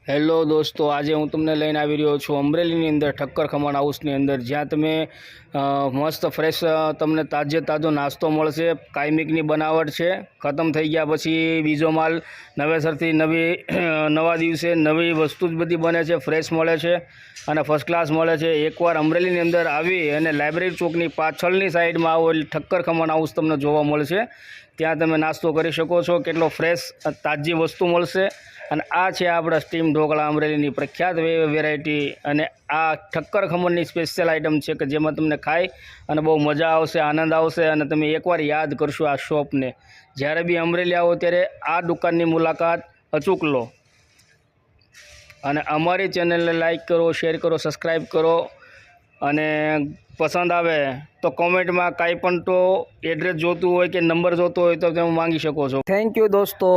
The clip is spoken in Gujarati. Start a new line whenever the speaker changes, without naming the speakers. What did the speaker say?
હેલો દોસ્તો, આજે હું તમને લઈને આવી રહ્યો છું અમરેલીની અંદર ઠક્કર ખમણ હાઉસની અંદર, જ્યાં તમે મસ્ત ફ્રેશ તમને તાજો નાસ્તો મળશે। કાયમિકની બનાવટ છે, ખતમ થઈ ગયા પછી બીજો માલ નવેસરથી નવા દિવસે નવી વસ્તુ જ બધી બને છે, ફ્રેશ મળે છે અને ફર્સ્ટ ક્લાસ મળે છે। એકવાર અમરેલીની અંદર આવી અને લાઇબ્રેરી ચોકની પાછળની સાઈડમાં આવો એટલે ઠક્કર ખમણ હાઉસ તમને જોવા મળશે। ત્યાં તમે નાસ્તો કરી શકો છો, કેટલો ફ્રેશ તાજી વસ્તુ મળશે। અને આ છે આપણા સ્ટીમ ઢોકળા, અમરેલીની પ્રખ્યાત વેરાયટી, અને આ ઠક્કર ખમણની સ્પેશિયલ આઇટમ છે કે જેમાં તમને ખાઈ અને બહુ મજા આવશે, આનંદ આવશે અને તમે એકવાર યાદ કરશો આ શોપને। જ્યારે બી અમરેલી આવો ત્યારે આ દુકાનની મુલાકાત અચૂક લો અને અમારી ચેનલને લાઈક કરો, શેર કરો, સબસ્ક્રાઈબ કરો અને પસંદ આવે તો કોમેન્ટમાં કાંઈ પણ તો એડ્રેસ જોતું હોય કે નંબર જોતો હોય તો તમે માંગી શકો છો। થેન્ક યુ દોસ્તો।